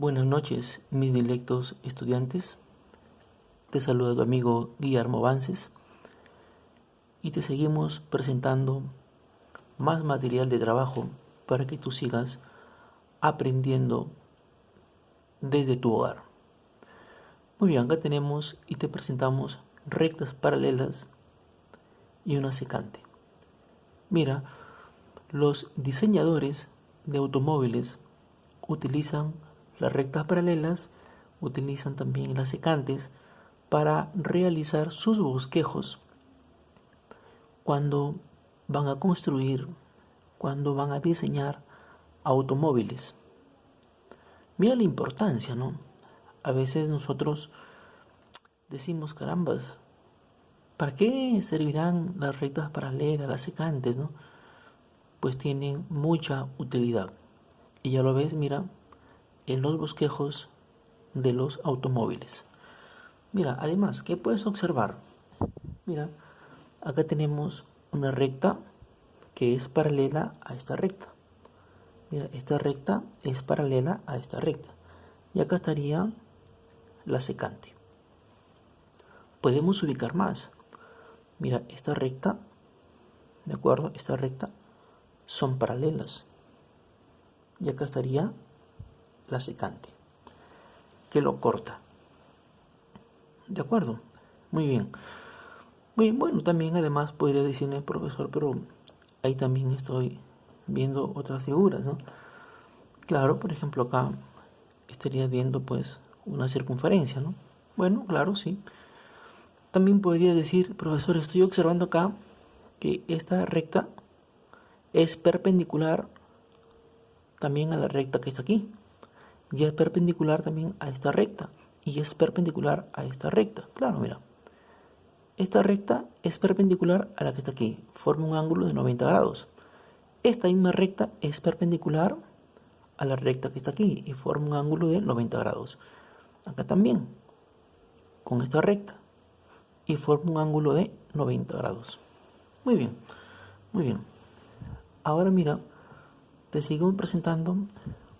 Buenas noches, mis dilectos estudiantes. Te saluda tu amigo Guillermo Vances y te seguimos presentando más material de trabajo para que tú sigas aprendiendo desde tu hogar. Muy bien, acá tenemos y te presentamos rectas paralelas y una secante. Mira, los diseñadores de automóviles utilizan las rectas paralelas, utilizan también las secantes para realizar sus bosquejos cuando van a construir, cuando van a diseñar automóviles. Mira la importancia, ¿no? A veces nosotros decimos, carambas, ¿para qué servirán las rectas paralelas, las secantes, no? Pues tienen mucha utilidad. Y ya lo ves, mira, en los bosquejos de los automóviles. Mira, además, ¿qué puedes observar? Mira, acá tenemos una recta que es paralela a esta recta. Mira, esta recta es paralela a esta recta. Y acá estaría la secante. Podemos ubicar más. Mira, esta recta, ¿de acuerdo? Esta recta son paralelas. Y acá estaría la secante, que lo corta. ¿De acuerdo? Muy bien. Muy bueno, también además podría decirme, profesor, pero ahí también estoy viendo otras figuras, ¿no? Claro, por ejemplo, acá estaría viendo pues una circunferencia, ¿no? Bueno, claro, sí. También podría decir, profesor, estoy observando acá que esta recta es perpendicular también a la recta que está aquí. Y es perpendicular también a esta recta. Y es perpendicular a esta recta. Claro, mira. Esta recta es perpendicular a la que está aquí. Forma un ángulo de 90 grados. Esta misma recta es perpendicular a la recta que está aquí y forma un ángulo de 90 grados. Acá también, con esta recta, y forma un ángulo de 90 grados. Muy bien, muy bien. Ahora mira, te sigo presentando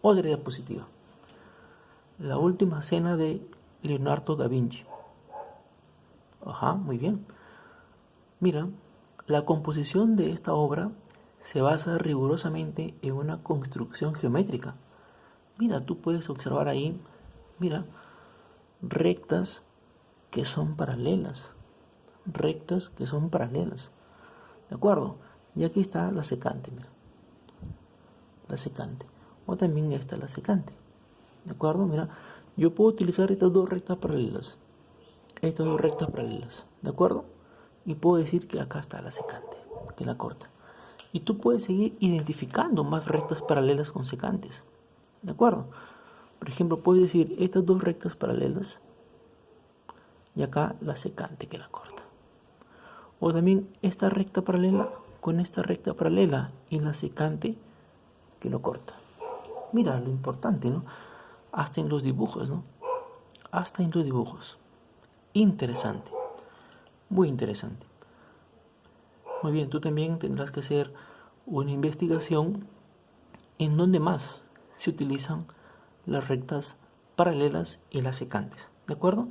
otra diapositiva. La última cena de Leonardo da Vinci. Ajá, muy bien. Mira, la composición de esta obra se basa rigurosamente en una construcción geométrica. Mira, tú puedes observar ahí, mira, rectas que son paralelas. Rectas que son paralelas. ¿De acuerdo? Y aquí está la secante, mira. La secante. O también está la secante. ¿De acuerdo? Mira, yo puedo utilizar estas dos rectas paralelas. Estas dos rectas paralelas. ¿De acuerdo? Y puedo decir que acá está la secante, que la corta. Y tú puedes seguir identificando más rectas paralelas con secantes. ¿De acuerdo? Por ejemplo, puedes decir estas dos rectas paralelas y acá la secante que la corta. O también esta recta paralela con esta recta paralela y la secante que lo corta. Mira lo importante, ¿no? Hasta en los dibujos, ¿no? Hasta en los dibujos. Interesante. Muy interesante. Muy bien, tú también tendrás que hacer una investigación en donde más se utilizan las rectas paralelas y las secantes. ¿De acuerdo?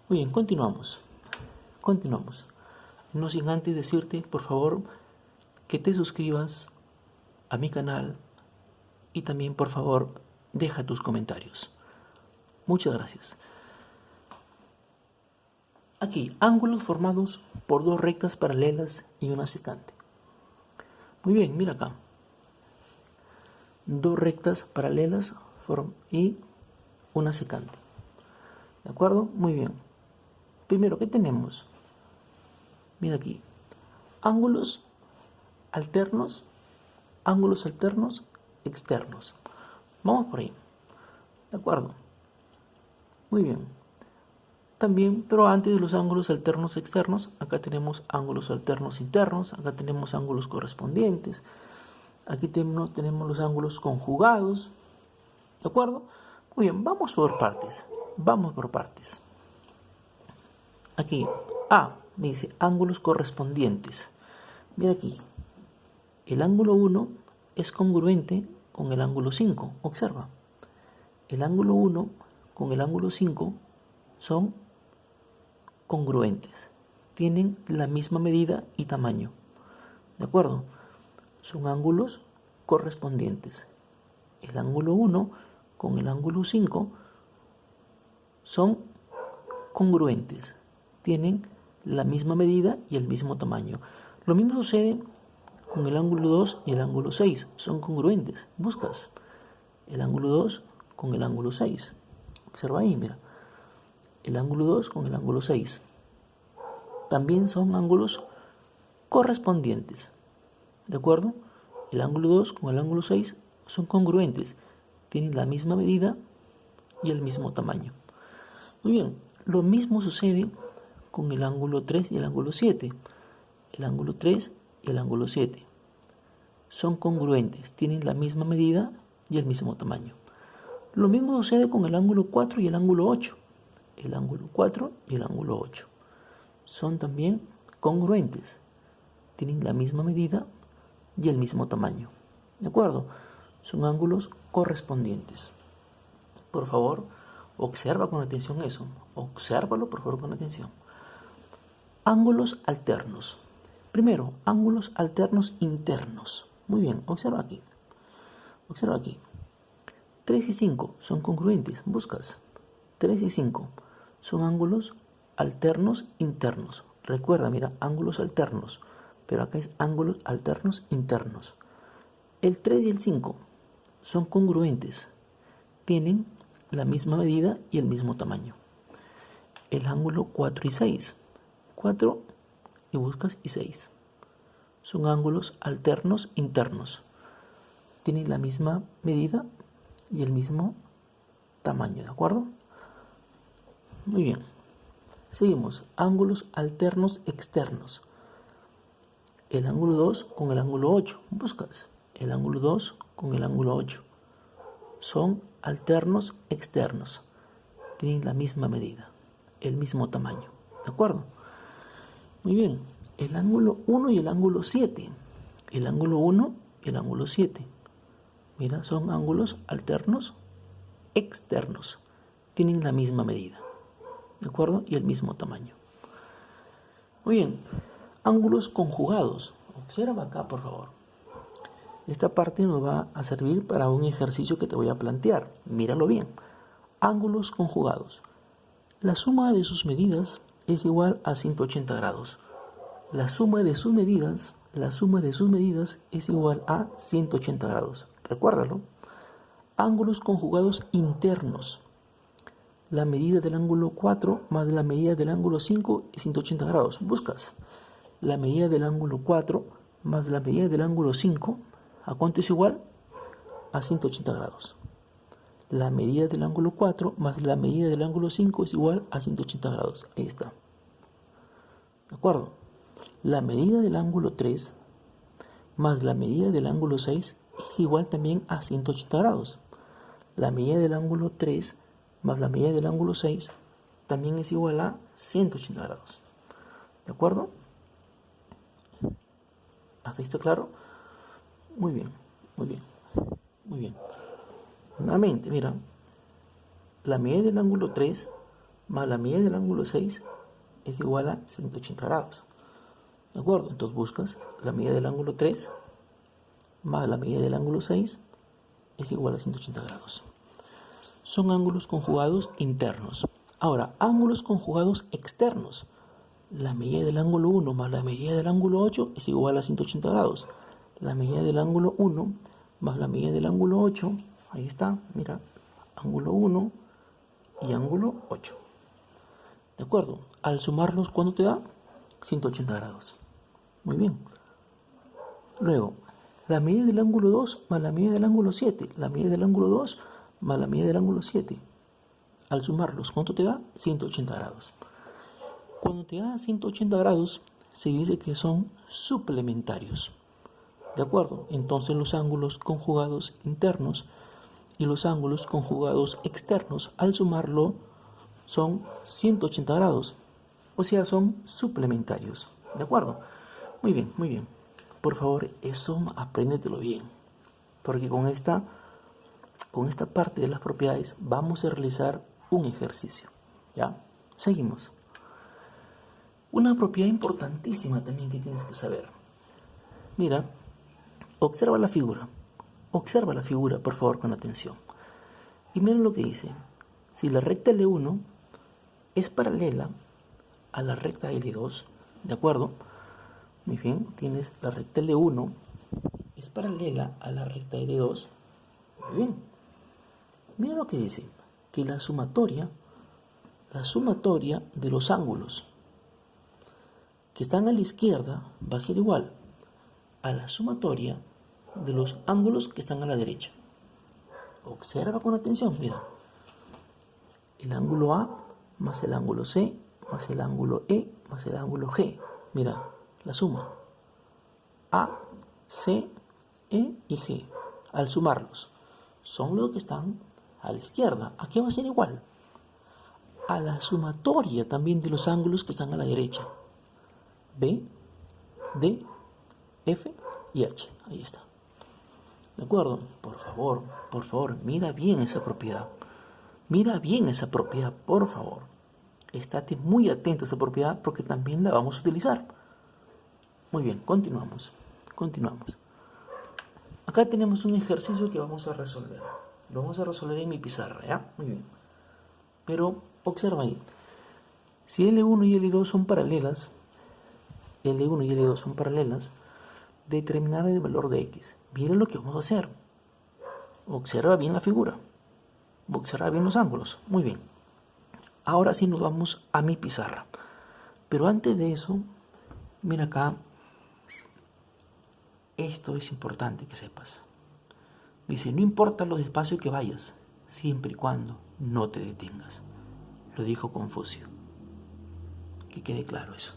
Muy bien, continuamos. Continuamos. No sin antes decirte, por favor, que te suscribas a mi canal y también, por favor, deja tus comentarios. Muchas gracias. Aquí, ángulos formados por dos rectas paralelas y una secante. Muy bien, mira acá. Dos rectas paralelas y una secante. ¿De acuerdo? Muy bien. Primero, ¿qué tenemos? Mira aquí. Ángulos alternos externos. Vamos por ahí. ¿De acuerdo? Muy bien. También, pero antes de los ángulos alternos externos, acá tenemos ángulos alternos internos, acá tenemos ángulos correspondientes, aquí tenemos los ángulos conjugados, ¿de acuerdo? Muy bien, vamos por partes, Aquí, me dice ángulos correspondientes. Mira aquí, el ángulo 1 es congruente con el ángulo 5, observa. el ángulo 1 con el ángulo 5 son congruentes. Tienen la misma medida y tamaño. ¿De acuerdo? Son ángulos correspondientes. El ángulo 1 con el ángulo 5 son congruentes. Tienen la misma medida y el mismo tamaño. Lo mismo sucede con el ángulo 2 y el ángulo 6. Son congruentes. Buscas el ángulo 2 con el ángulo 6. Observa ahí, mira. El ángulo 2 con el ángulo 6. También son ángulos correspondientes. ¿De acuerdo? El ángulo 2 con el ángulo 6 son congruentes. Tienen la misma medida y el mismo tamaño. Muy bien. Lo mismo sucede con el ángulo 3 y el ángulo 7. El ángulo 3 y el ángulo 7 son congruentes. Tienen la misma medida y el mismo tamaño. Lo mismo sucede con el ángulo 4 y el ángulo 8. El ángulo 4 y el ángulo 8 son también congruentes. Tienen la misma medida y el mismo tamaño. ¿De acuerdo? Son ángulos correspondientes. Por favor, observa con atención eso. Obsérvalo, por favor, con atención. Ángulos alternos. Primero, ángulos alternos internos. Muy bien, observa aquí. Observa aquí. 3 y 5 son congruentes. Buscas. 3 y 5 son ángulos alternos internos. Recuerda, mira, ángulos alternos. Pero acá es ángulos alternos internos. El 3 y el 5 son congruentes. Tienen la misma medida y el mismo tamaño. El ángulo 4 y 6. 4 y buscas y 6. Son ángulos alternos internos. Tienen la misma medida y el mismo tamaño, ¿de acuerdo? Muy bien. Seguimos. Ángulos alternos externos. El ángulo 2 con el ángulo 8. Buscas. El ángulo 2 con el ángulo 8. Son alternos externos. Tienen la misma medida, el mismo tamaño. ¿De acuerdo? Muy bien. El ángulo 1 y el ángulo 7. El ángulo 1 y el ángulo 7. Mira, son ángulos alternos externos. Tienen la misma medida. ¿De acuerdo? Y el mismo tamaño. Muy bien. Ángulos conjugados. Observa acá, por favor. Esta parte nos va a servir para un ejercicio que te voy a plantear. Míralo bien. Ángulos conjugados. La suma de sus medidas es igual a 180 grados. La suma de sus medidas es igual a 180 grados. Recuérdalo. Ángulos conjugados internos. La medida del ángulo 4 más la medida del ángulo 5 es 180 grados. Buscas la medida del ángulo 4 más la medida del ángulo 5. ¿A cuánto es igual? A 180 grados. La medida del ángulo 4 más la medida del ángulo 5 es igual a 180 grados. Ahí está. ¿De acuerdo? La medida del ángulo 3 más la medida del ángulo 6 es igual también a 180 grados. La medida del ángulo 3 más la medida del ángulo 6 también es igual a 180 grados. ¿De acuerdo? ¿Hasta ahí está claro? Muy bien, muy bien, muy bien. Nuevamente, mira, la medida del ángulo 3 más la medida del ángulo 6 es igual a 180 grados. ¿De acuerdo? Entonces buscas la medida del ángulo 3 más la medida del ángulo 6 es igual a 180 grados. Son ángulos conjugados internos. Ahora, ángulos conjugados externos. La medida del ángulo 1 más la medida del ángulo 8 es igual a 180 grados. La medida del ángulo 1 más la medida del ángulo 8, ahí está, mira, ángulo 1 y ángulo 8. ¿De acuerdo? Al sumarlos, ¿cuánto te da? 180 grados. Muy bien. Luego, la medida del ángulo 2 más la medida del ángulo 7. La medida del ángulo 2 más la medida del ángulo 7. Al sumarlos, ¿cuánto te da? 180 grados. Cuando te da 180 grados, se dice que son suplementarios. ¿De acuerdo? Entonces los ángulos conjugados internos y los ángulos conjugados externos, al sumarlo, son 180 grados. O sea, son suplementarios. ¿De acuerdo? Muy bien, muy bien. Por favor, eso apréndetelo bien. Porque con con esta parte de las propiedades vamos a realizar un ejercicio. ¿Ya? Seguimos. Una propiedad importantísima también que tienes que saber. Mira, observa la figura. Observa la figura, por favor, con atención. Y miren lo que dice. Si la recta L1 es paralela a la recta L2, ¿de acuerdo? Muy bien, tienes la recta L1 es paralela a la recta L2. Muy bien. Mira lo que dice, que la sumatoria de los ángulos que están a la izquierda va a ser igual a la sumatoria de los ángulos que están a la derecha. Observa con atención, mira. El ángulo A más el ángulo C más el ángulo E más el ángulo G. Mira, la suma. A, C, E y G. Al sumarlos, son los que están a la izquierda. ¿A qué va a ser igual? A la sumatoria también de los ángulos que están a la derecha. B, D, F y H. Ahí está. ¿De acuerdo? Por favor, mira bien esa propiedad. Mira bien esa propiedad, por favor. Estate muy atento a esa propiedad porque también la vamos a utilizar. Muy bien, continuamos. Acá tenemos un ejercicio que vamos a resolver. Lo vamos a resolver en mi pizarra, ¿ya? Muy bien. Pero observa ahí. Si L1 y L2 son paralelas, determinar el valor de X. Miren lo que vamos a hacer. Observa bien la figura. Observa bien los ángulos. Muy bien. Ahora sí nos vamos a mi pizarra. Pero antes de eso, mira acá. Esto es importante que sepas. Dice, no importa lo despacio que vayas, siempre y cuando no te detengas. Lo dijo Confucio. Que quede claro eso.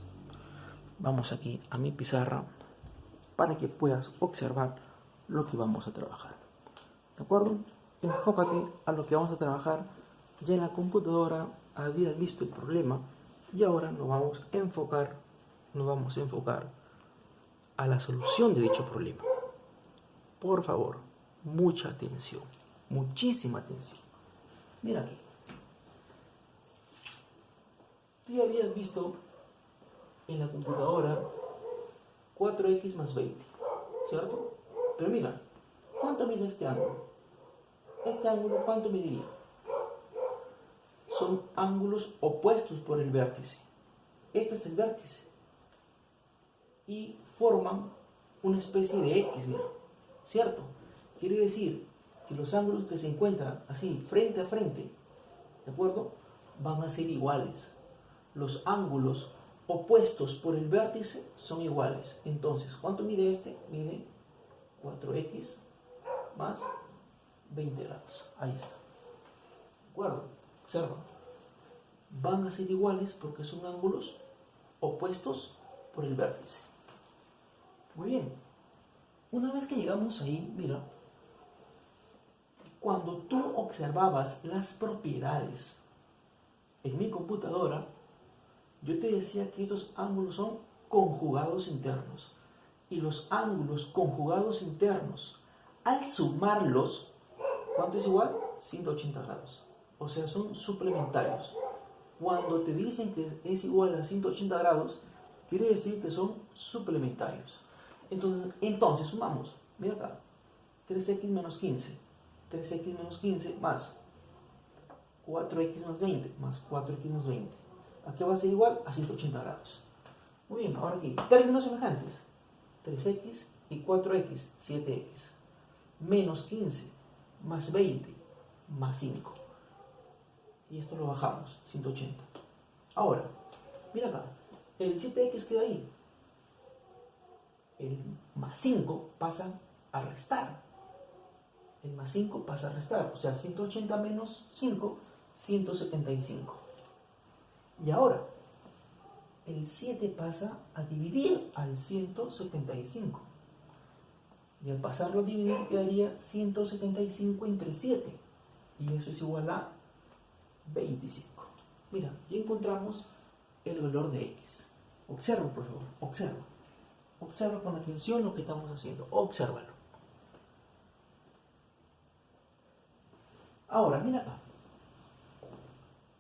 Vamos aquí a mi pizarra para que puedas observar lo que vamos a trabajar. ¿De acuerdo? Enfócate a lo que vamos a trabajar. Ya en la computadora habías visto el problema y ahora nos vamos a enfocar a la solución de dicho problema. Por favor, mucha atención, muchísima atención. Mira aquí. Tú ya habías visto en la computadora 4x más 20, ¿cierto? Pero mira, ¿cuánto mide este ángulo? Este ángulo, ¿cuánto mediría? Son ángulos opuestos por el vértice. Este es el vértice. Y forman una especie de X, mira, ¿cierto? Quiere decir que los ángulos que se encuentran así, frente a frente, ¿de acuerdo? Van a ser iguales. Los ángulos opuestos por el vértice son iguales. Entonces, ¿cuánto mide este? Mide 4x más 20 grados. Ahí está. ¿De acuerdo? Observa. Van a ser iguales porque son ángulos opuestos por el vértice. Muy bien. Una vez que llegamos ahí, mira, cuando tú observabas las propiedades en mi computadora, yo te decía que estos ángulos son conjugados internos. Y los ángulos conjugados internos, al sumarlos, ¿cuánto es igual? 180 grados. O sea, son suplementarios. Cuando te dicen que es igual a 180 grados, quiere decir que son suplementarios. Entonces sumamos. Mira acá. 3x menos 15. 3x menos 15 más 4x más 20 más 4x más 20. ¿A qué va a ser igual? A 180 grados. Muy bien, ahora aquí. Términos semejantes. 3x y 4x, 7x. Menos 15 más 20 más 5. Y esto lo bajamos, 180. Ahora, mira acá. El 7x queda ahí. El más 5 pasa a restar. El más 5 pasa a restar. O sea, 180 menos 5, 175. Y ahora, el 7 pasa a dividir al 175. Y al pasarlo a dividir quedaría 175 entre 7. Y eso es igual a 25. Mira, ya encontramos el valor de X. Observa, por favor, observa. Observa con atención lo que estamos haciendo. Obsérvalo. Ahora, mira acá.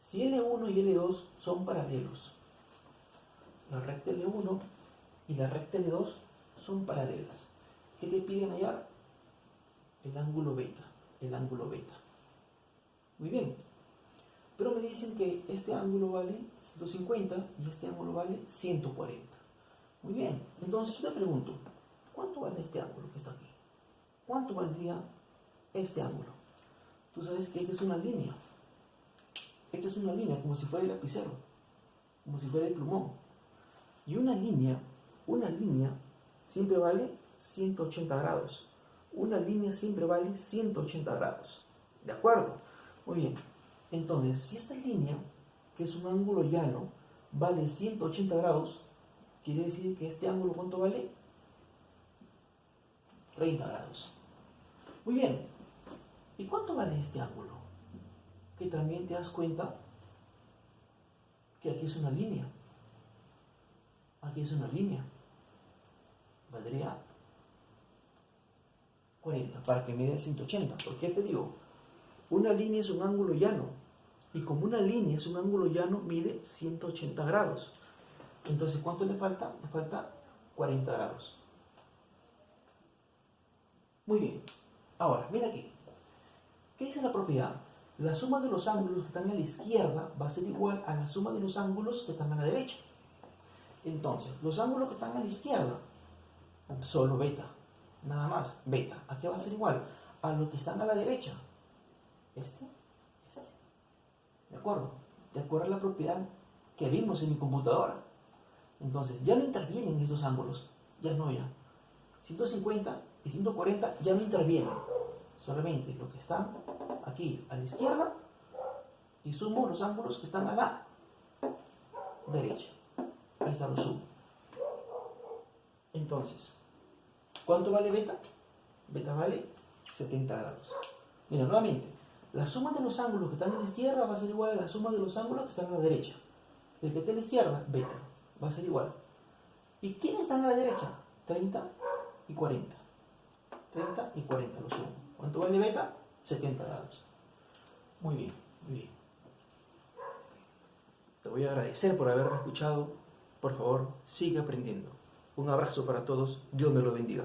Si L1 y L2 son paralelos, la recta L1 y la recta L2 son paralelas, ¿qué te piden hallar? El ángulo beta, el ángulo beta. Muy bien, pero me dicen que este ángulo vale 150 y este ángulo vale 140. Muy bien, entonces yo te pregunto, ¿cuánto vale este ángulo que está aquí? ¿Cuánto valdría este ángulo? Tú sabes que esta es una línea. Esta es una línea, como si fuera el lapicero, como si fuera el plumón. Y una línea siempre vale 180 grados. Una línea siempre vale 180 grados. ¿De acuerdo? Muy bien. Entonces, si esta línea, que es un ángulo llano, vale 180 grados, quiere decir que este ángulo, ¿cuánto vale? 30 grados. Muy bien. ¿Y cuánto vale este ángulo? Que también te das cuenta que aquí es una línea. Aquí es una línea. Valdría 40 para que me dé 180. ¿Por qué te digo? Una línea es un ángulo llano. Y como una línea es un ángulo llano, mide 180 grados. Entonces, ¿cuánto le falta? Le falta 40 grados. Muy bien. Ahora, mira aquí. ¿Qué dice la propiedad? La suma de los ángulos que están a la izquierda va a ser igual a la suma de los ángulos que están a la derecha. Entonces, los ángulos que están a la izquierda, solo beta, nada más, beta. ¿A qué va a ser igual? A los que están a la derecha. Este. ¿De acuerdo? De acuerdo a la propiedad que vimos en mi computadora. Entonces, ya no intervienen estos ángulos. Ya no, ya. 150 y 140 ya no intervienen. Solamente los que están aquí a la izquierda y sumo los ángulos que están a la derecha. Ahí está, lo sumo. Entonces, ¿cuánto vale beta? Beta vale 70 grados. Mira, nuevamente, la suma de los ángulos que están a la izquierda va a ser igual a la suma de los ángulos que están a la derecha. El que esté a la izquierda, beta, va a ser igual. ¿Y quiénes están a la derecha? 30 y 40. 30 y 40 lo sumo. ¿Cuánto vale beta? 70 grados. Muy bien, muy bien. Te voy a agradecer por haberme escuchado. Por favor, sigue aprendiendo. Un abrazo para todos. Dios me lo bendiga.